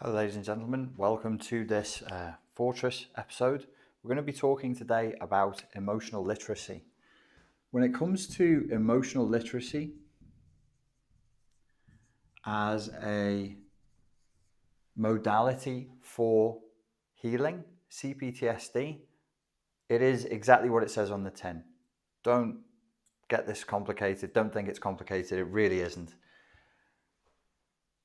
Hello ladies and gentlemen, welcome to this Fortress episode. We're going to be talking today about emotional literacy. When it comes to emotional literacy as a modality for healing CPTSD, it is exactly what it says on the tin. Don't get this complicated, don't think it's complicated, it really isn't.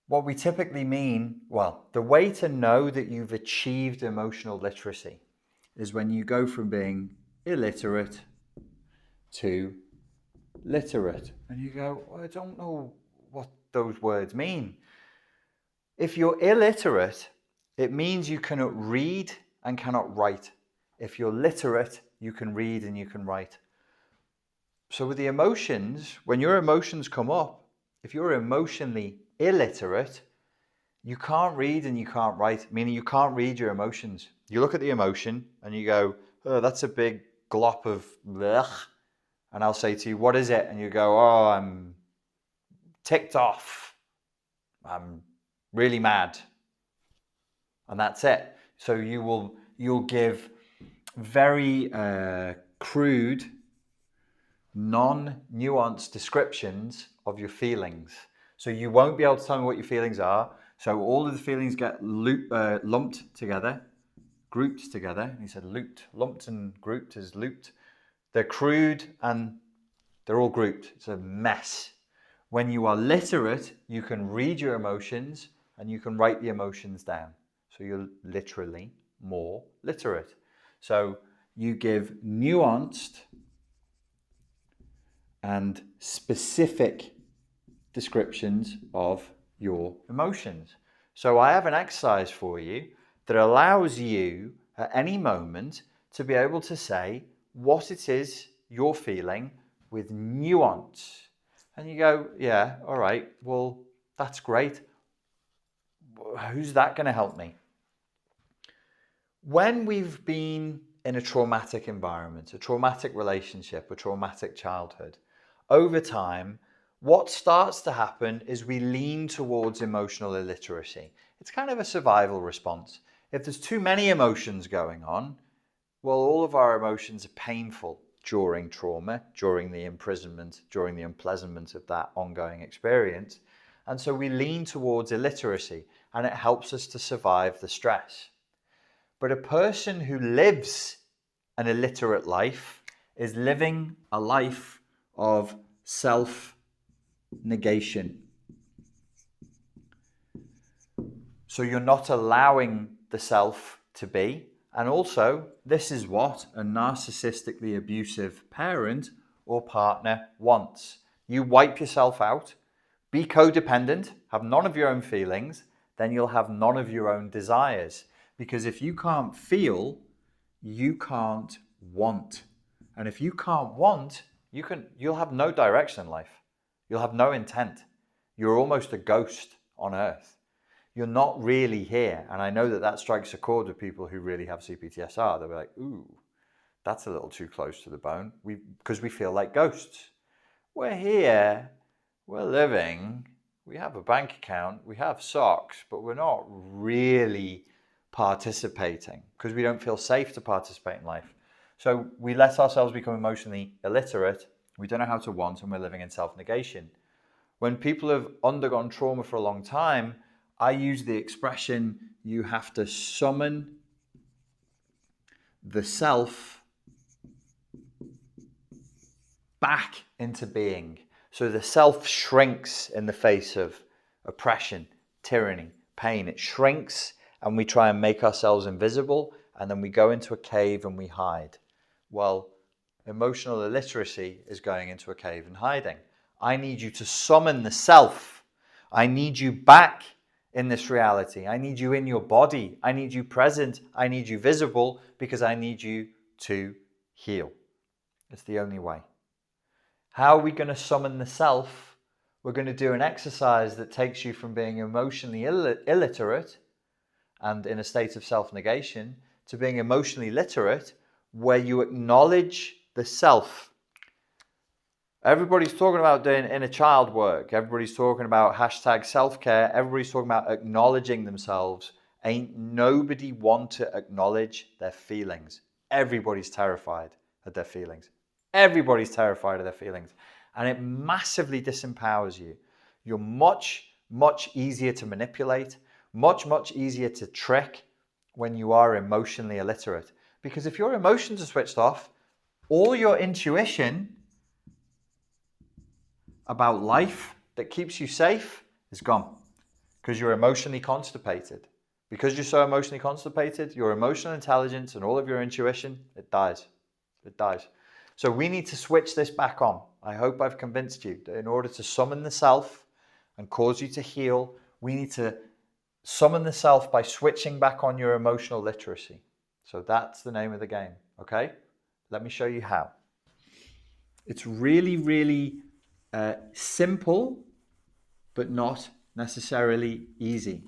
What we typically mean, the way to know that you've achieved emotional literacy is when you go from being illiterate to literate. And you go, well, I don't know what those words mean. If you're illiterate, it means you cannot read and cannot write. If you're literate, you can read and you can write. So with the emotions, when your emotions come up, if you're emotionally illiterate, you can't read and you can't write, meaning you can't read your emotions. You look at the emotion and you go, oh, that's a big glop of blech. And I'll say to you, what is it? And you go, oh, I'm ticked off. I'm really mad. And that's it. So you'll give very crude, non-nuanced descriptions of your feelings. So you won't be able to tell me what your feelings are. So all of the feelings get lumped together, grouped together. He said looped, lumped and grouped is looped. They're crude and they're all grouped. It's a mess. When you are literate, you can read your emotions and you can write the emotions down. So you're literally more literate. So you give nuanced and specific descriptions of your emotions. So I have an exercise for you that allows you at any moment to be able to say what it is you're feeling with nuance. And you go, yeah, all right, well, that's great. Who's that going to help me? When we've been in a traumatic environment, a traumatic relationship, a traumatic childhood, over time, what starts to happen is we lean towards emotional illiteracy. It's kind of a survival response. If there's too many emotions going on, well, all of our emotions are painful during trauma, during the imprisonment, during the unpleasantness of that ongoing experience. And so we lean towards illiteracy, and it helps us to survive the stress. But a person who lives an illiterate life is living a life of self-negation. So you're not allowing the self to be. And also, this is what a narcissistically abusive parent or partner wants. You wipe yourself out, be codependent, have none of your own feelings, then you'll have none of your own desires. Because if you can't feel, you can't want. And if you can't want, you'll have no direction in life. You'll have no intent. You're almost a ghost on earth. You're not really here. And I know that strikes a chord with people who really have CPTSR. They'll be like, ooh, that's a little too close to the bone, because we feel like ghosts. We're here, we're living, we have a bank account, we have socks, but we're not really participating because we don't feel safe to participate in life. So we let ourselves become emotionally illiterate. We don't know how to want, and we're living in self-negation. When people have undergone trauma for a long time, I use the expression, you have to summon the self back into being. So the self shrinks in the face of oppression, tyranny, pain. It shrinks and we try and make ourselves invisible, and then we go into a cave and we hide. Well, emotional illiteracy is going into a cave and hiding. I need you to summon the self. I need you back in this reality. I need you in your body. I need you present. I need you visible, because I need you to heal. It's the only way. How are we going to summon the self? We're going to do an exercise that takes you from being emotionally illiterate and in a state of self-negation to being emotionally literate, where you acknowledge the self. Everybody's talking about doing inner child work. Everybody's talking about hashtag self-care. Everybody's talking about acknowledging themselves. Ain't nobody want to acknowledge their feelings. Everybody's terrified of their feelings. Everybody's terrified of their feelings. And it massively disempowers you. You're much, much easier to manipulate, much, much easier to trick when you are emotionally illiterate. Because if your emotions are switched off, all your intuition about life that keeps you safe is gone because you're emotionally constipated. Because you're so emotionally constipated, your emotional intelligence and all of your intuition, it dies. It dies. So we need to switch this back on. I hope I've convinced you that in order to summon the self and cause you to heal, we need to summon the self by switching back on your emotional literacy. So that's the name of the game, okay? Let me show you how. It's really, really simple, but not necessarily easy.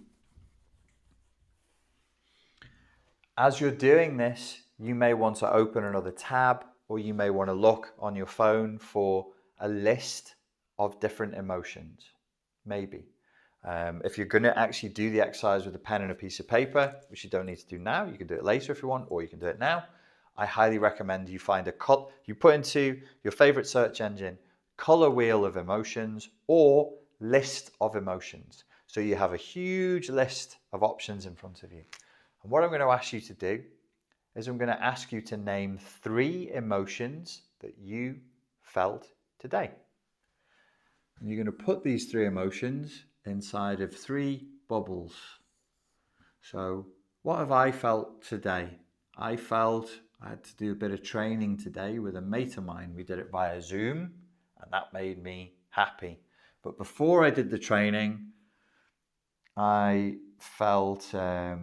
As you're doing this, you may want to open another tab, or you may want to look on your phone for a list of different emotions, maybe. If you're going to actually do the exercise with a pen and a piece of paper, which you don't need to do now, you can do it later if you want, or you can do it now. I highly recommend you find you put into your favorite search engine, color wheel of emotions or list of emotions. So you have a huge list of options in front of you. And what I'm going to ask you to do is I'm going to ask you to name 3 emotions that you felt today. And you're going to put these 3 emotions inside of 3 bubbles. So what have I felt today? I had to do a bit of training today with a mate of mine. We did it via Zoom and that made me happy. But before I did the training, I felt I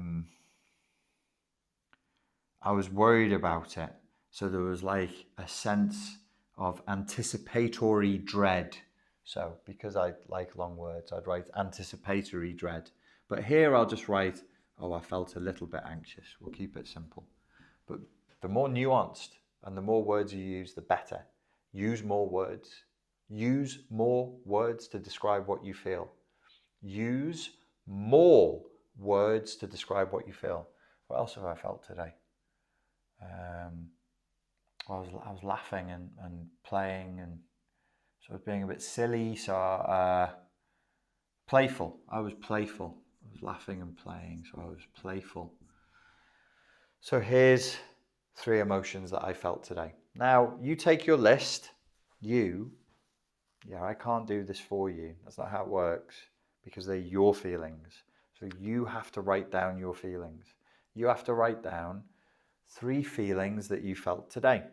was worried about it. So there was like a sense of anticipatory dread. So because I like long words, I'd write anticipatory dread. But here I'll just write, oh, I felt a little bit anxious. We'll keep it simple. But the more nuanced and the more words you use, the better. Use more words. Use more words to describe what you feel. Use more words to describe what you feel. What else have I felt today? I was laughing and playing and so I was being a bit silly. So playful. I was playful. I was laughing and playing, so I was playful. So here's 3 emotions that I felt today. Now you take your list. I can't do this for you. That's not how it works because they're your feelings. So you have to write down your feelings. You have to write down 3 feelings that you felt today.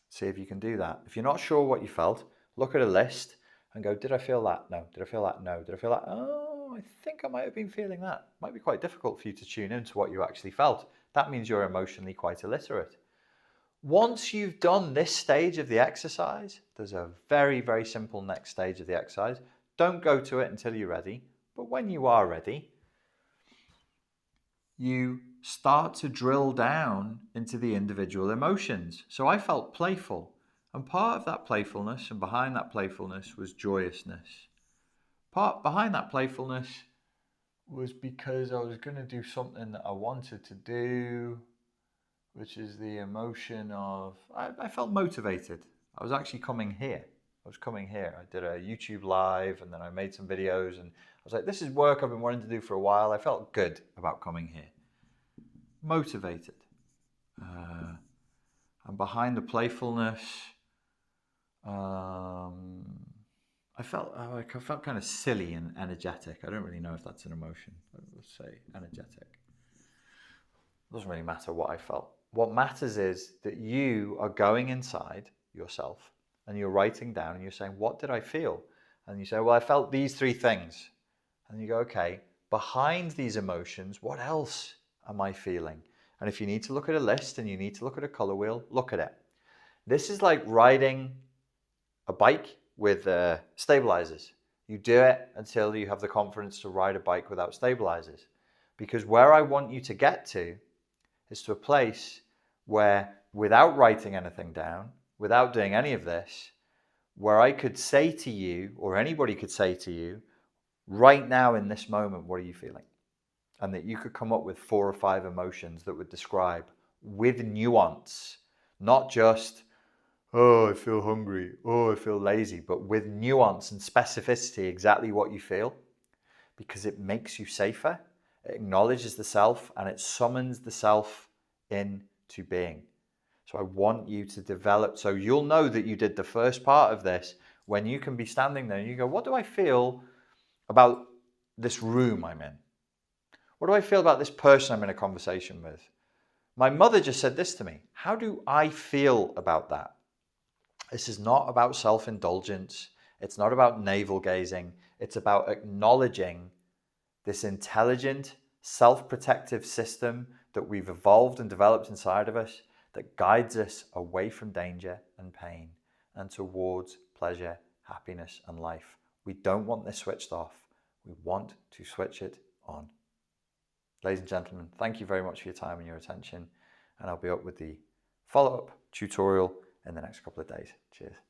See if you can do that. If you're not sure what you felt, look at a list and go, did I feel that? No. Did I feel that? No. Did I feel that? Oh, I think I might have been feeling that. It might be quite difficult for you to tune into what you actually felt. That means you're emotionally quite illiterate. Once you've done this stage of the exercise, there's a very, very simple next stage of the exercise. Don't go to it until you're ready. But when you are ready, you start to drill down into the individual emotions. So I felt playful. And part of that playfulness and behind that playfulness was joyousness. Behind that playfulness was because I was going to do something that I wanted to do, which is the emotion of, I felt motivated. I was actually coming here. I did a YouTube live and then I made some videos and I was like, this is work I've been wanting to do for a while. I felt good about coming here. Motivated. And behind the playfulness, I felt kind of silly and energetic. I don't really know if that's an emotion. Let's say energetic. Doesn't really matter what I felt. What matters is that you are going inside yourself and you're writing down and you're saying, what did I feel? And you say, well, I felt these 3 things. And you go, okay, behind these emotions, what else am I feeling? And if you need to look at a list and you need to look at a color wheel, look at it. This is like riding a bike with stabilizers. You do it until you have the confidence to ride a bike without stabilizers. Because where I want you to get to is to a place where, without writing anything down, without doing any of this, where I could say to you, or anybody could say to you, right now in this moment, what are you feeling? And that you could come up with 4 or 5 emotions that would describe with nuance, not just, oh, I feel hungry, oh, I feel lazy, but with nuance and specificity exactly what you feel, because it makes you safer, it acknowledges the self, and it summons the self into being. So I want you to develop, so you'll know that you did the first part of this when you can be standing there and you go, what do I feel about this room I'm in? What do I feel about this person I'm in a conversation with? My mother just said this to me. How do I feel about that? This is not about self-indulgence. It's not about navel gazing. It's about acknowledging this intelligent, self-protective system that we've evolved and developed inside of us that guides us away from danger and pain and towards pleasure, happiness, and life. We don't want this switched off. We want to switch it on. Ladies and gentlemen, thank you very much for your time and your attention, and I'll be up with the follow-up tutorial in the next couple of days. Cheers.